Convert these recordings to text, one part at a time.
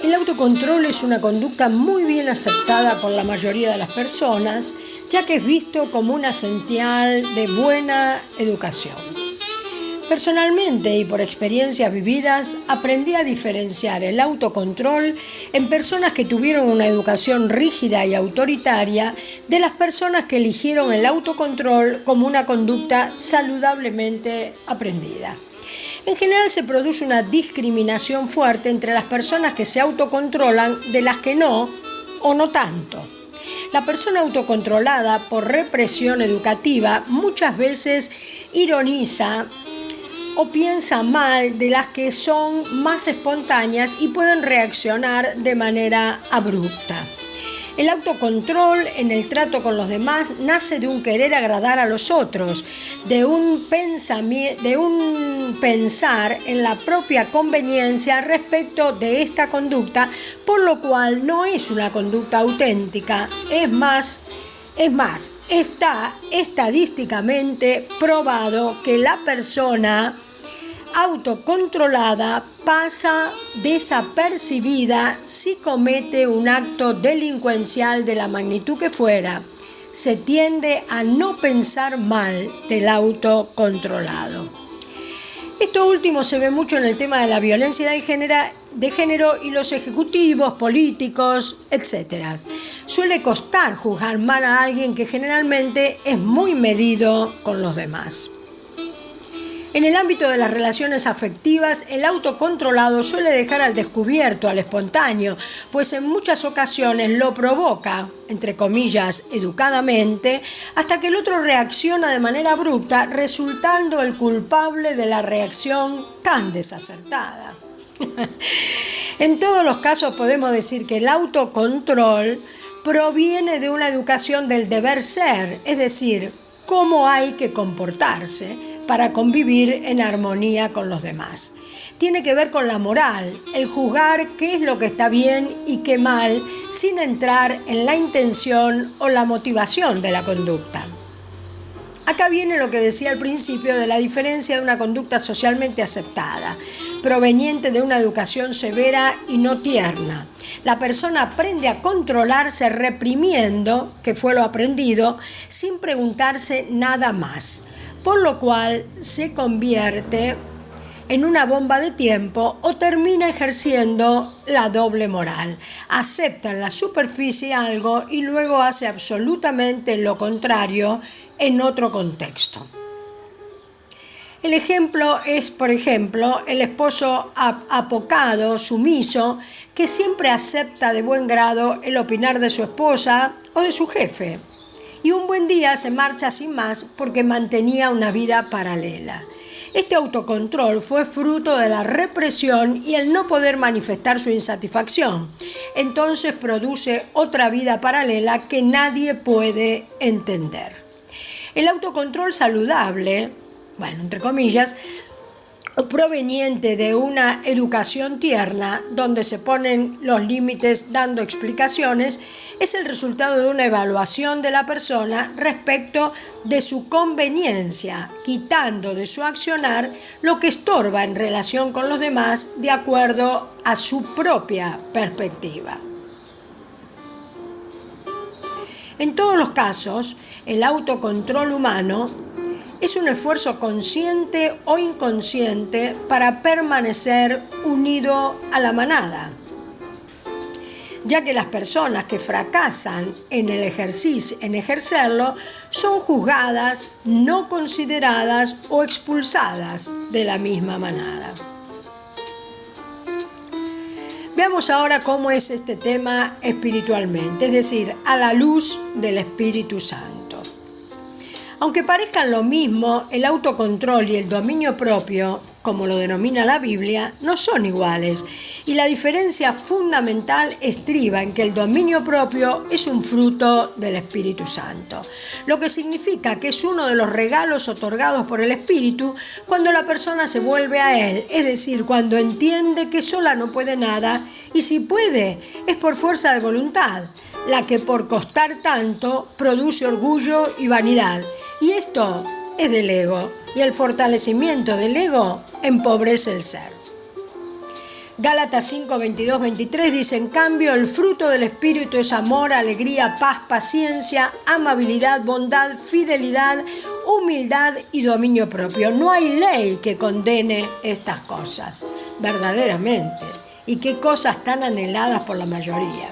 El autocontrol es una conducta muy bien aceptada por la mayoría de las personas, ya que es visto como una señal de buena educación. Personalmente y por experiencias vividas, aprendí a diferenciar el autocontrol en personas que tuvieron una educación rígida y autoritaria de las personas que eligieron el autocontrol como una conducta saludablemente aprendida. En general se produce una discriminación fuerte entre las personas que se autocontrolan de las que no o no tanto. La persona autocontrolada por represión educativa muchas veces ironiza o piensa mal de las que son más espontáneas y pueden reaccionar de manera abrupta. El autocontrol en el trato con los demás nace de un querer agradar a los otros, de un pensar en la propia conveniencia respecto de esta conducta, por lo cual no es una conducta auténtica. Es más, está estadísticamente probado que la persona autocontrolada pasa desapercibida si comete un acto delincuencial de la magnitud que fuera. Se tiende a no pensar mal del autocontrolado. Esto último se ve mucho en el tema de la violencia de género y los ejecutivos, políticos, etc. Suele costar juzgar mal a alguien que generalmente es muy medido con los demás. En el ámbito de las relaciones afectivas, el autocontrolado suele dejar al descubierto, al espontáneo, pues en muchas ocasiones lo provoca, entre comillas, educadamente, hasta que el otro reacciona de manera abrupta, resultando el culpable de la reacción tan desacertada. En todos los casos podemos decir que el autocontrol proviene de una educación del deber ser, es decir, cómo hay que comportarse para convivir en armonía con los demás. Tiene que ver con la moral, el juzgar qué es lo que está bien y qué mal, sin entrar en la intención o la motivación de la conducta. Acá viene lo que decía al principio de la diferencia de una conducta socialmente aceptada, proveniente de una educación severa y no tierna. La persona aprende a controlarse reprimiendo, que fue lo aprendido, sin preguntarse nada más, por lo cual se convierte en una bomba de tiempo o termina ejerciendo la doble moral. Acepta en la superficie algo y luego hace absolutamente lo contrario en otro contexto. El ejemplo es, por ejemplo, el esposo apocado, sumiso, que siempre acepta de buen grado el opinar de su esposa o de su jefe. Y un buen día se marcha sin más porque mantenía una vida paralela. Este autocontrol fue fruto de la represión y el no poder manifestar su insatisfacción. Entonces produce otra vida paralela que nadie puede entender. El autocontrol saludable, entre comillas, proveniente de una educación tierna, donde se ponen los límites dando explicaciones, es el resultado de una evaluación de la persona respecto de su conveniencia, quitando de su accionar lo que estorba en relación con los demás de acuerdo a su propia perspectiva. En todos los casos, el autocontrol humano es un esfuerzo consciente o inconsciente para permanecer unido a la manada, ya que las personas que fracasan en ejercerlo son juzgadas, no consideradas o expulsadas de la misma manada. Veamos ahora cómo es este tema espiritualmente, es decir, a la luz del Espíritu Santo. Aunque parezcan lo mismo, el autocontrol y el dominio propio, como lo denomina la Biblia, no son iguales, y la diferencia fundamental estriba en que el dominio propio es un fruto del Espíritu Santo, lo que significa que es uno de los regalos otorgados por el Espíritu cuando la persona se vuelve a Él, es decir, cuando entiende que sola no puede nada y si puede es por fuerza de voluntad, la que por costar tanto produce orgullo y vanidad. Y esto es del ego, y el fortalecimiento del ego empobrece el ser. Gálatas 5, 22, 23 dice: en cambio, el fruto del Espíritu es amor, alegría, paz, paciencia, amabilidad, bondad, fidelidad, humildad y dominio propio. No hay ley que condene estas cosas, verdaderamente. Y qué cosas tan anheladas por la mayoría.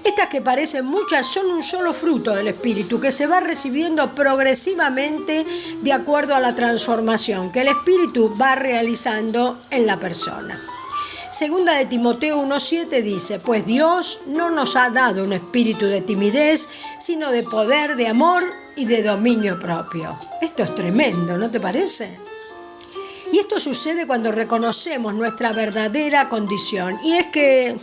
Estas que parecen muchas son un solo fruto del Espíritu que se va recibiendo progresivamente de acuerdo a la transformación que el Espíritu va realizando en la persona. Segunda de Timoteo 1:7 dice: pues Dios no nos ha dado un espíritu de timidez, sino de poder, de amor y de dominio propio. Esto es tremendo, ¿no te parece? Y esto sucede cuando reconocemos nuestra verdadera condición. Y es que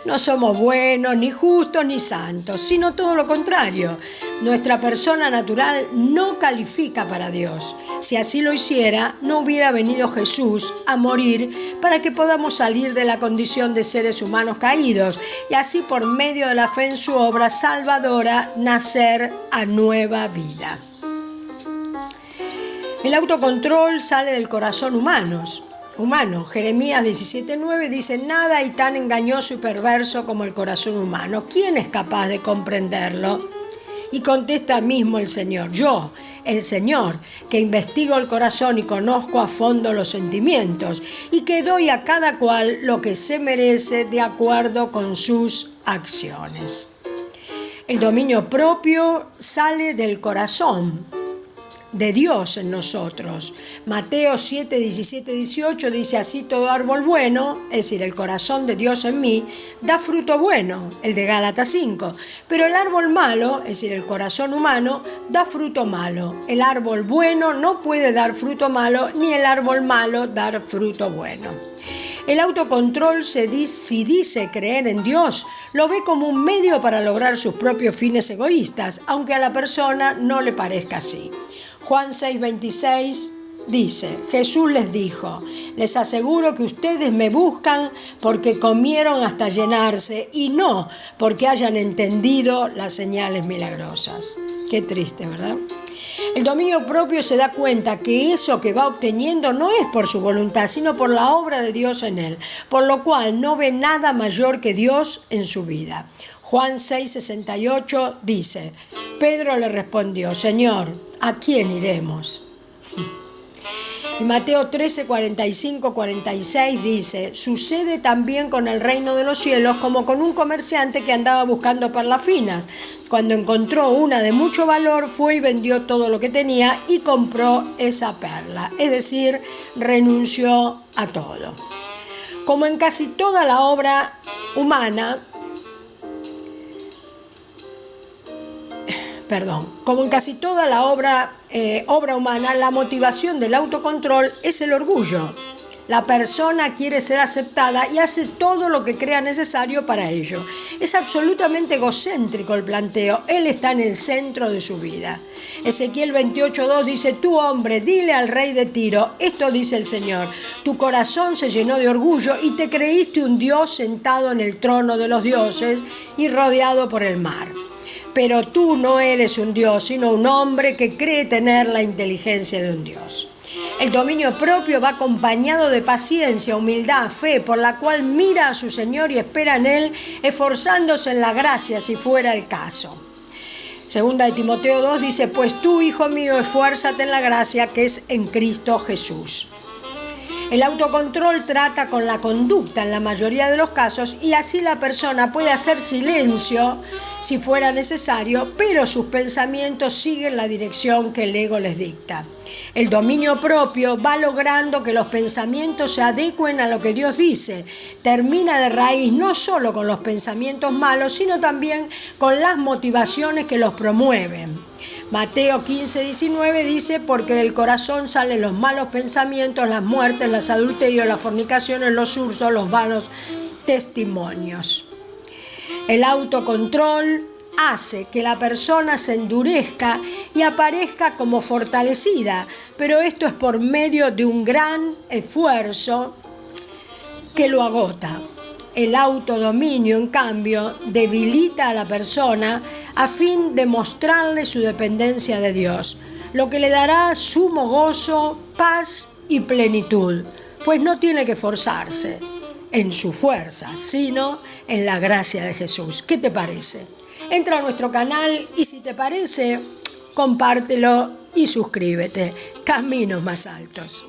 no somos buenos, ni justos, ni santos, sino todo lo contrario. Nuestra persona natural no califica para Dios. Si así lo hiciera, no hubiera venido Jesús a morir para que podamos salir de la condición de seres humanos caídos y así por medio de la fe en su obra salvadora nacer a nueva vida. El autocontrol sale del corazón humano. Jeremías 17:9 dice: nada hay tan engañoso y perverso como el corazón humano. ¿Quién es capaz de comprenderlo? Y contesta mismo el Señor: yo, el Señor, que investigo el corazón y conozco a fondo los sentimientos, y que doy a cada cual lo que se merece de acuerdo con sus acciones. El dominio propio sale del corazón de Dios en nosotros. Mateo 7, 17, 18 dice: así todo árbol bueno, es decir, el corazón de Dios en mí, da fruto bueno, el de Gálatas 5. Pero el árbol malo, es decir, el corazón humano, da fruto malo. El árbol bueno no puede dar fruto malo, ni el árbol malo dar fruto bueno. El autocontrol, si dice creer en Dios, lo ve como un medio para lograr sus propios fines egoístas, aunque a la persona no le parezca así. Juan 6:26 dice: Jesús les dijo: les aseguro que ustedes me buscan porque comieron hasta llenarse y no porque hayan entendido las señales milagrosas. Qué triste, ¿verdad? El dominio propio se da cuenta que eso que va obteniendo no es por su voluntad, sino por la obra de Dios en él, por lo cual no ve nada mayor que Dios en su vida. Juan 6:68 dice: Pedro le respondió: Señor, ¿a quién iremos? Y Mateo 13, 45, 46 dice: sucede también con el reino de los cielos como con un comerciante que andaba buscando perlas finas. Cuando encontró una de mucho valor, fue y vendió todo lo que tenía y compró esa perla. Es decir, renunció a todo. Como en casi toda la obra humana, como en casi toda la obra humana, la motivación del autocontrol es el orgullo. La persona quiere ser aceptada y hace todo lo que crea necesario para ello. Es absolutamente egocéntrico el planteo. Él está en el centro de su vida. Ezequiel 28:2 dice: tú, hombre, dile al rey de Tiro, esto dice el Señor: tu corazón se llenó de orgullo y te creíste un Dios sentado en el trono de los dioses y rodeado por el mar. Pero tú no eres un Dios, sino un hombre que cree tener la inteligencia de un Dios. El dominio propio va acompañado de paciencia, humildad, fe, por la cual mira a su Señor y espera en Él, esforzándose en la gracia si fuera el caso. Segunda de Timoteo 2 dice: pues tú, hijo mío, esfuérzate en la gracia que es en Cristo Jesús. El autocontrol trata con la conducta en la mayoría de los casos y así la persona puede hacer silencio si fuera necesario, pero sus pensamientos siguen la dirección que el ego les dicta. El dominio propio va logrando que los pensamientos se adecuen a lo que Dios dice. Termina de raíz no solo con los pensamientos malos, sino también con las motivaciones que los promueven. Mateo 15:19 dice: porque del corazón salen los malos pensamientos, las muertes, los adulterios, las fornicaciones, los hurtos, los vanos testimonios. El autocontrol hace que la persona se endurezca y aparezca como fortalecida, pero esto es por medio de un gran esfuerzo que lo agota. El autodominio, en cambio, debilita a la persona a fin de mostrarle su dependencia de Dios, lo que le dará sumo gozo, paz y plenitud, pues no tiene que forzarse. en su fuerza, sino en la gracia de Jesús. ¿Qué te parece? Entra a nuestro canal y si te parece, compártelo y suscríbete. Caminos más altos.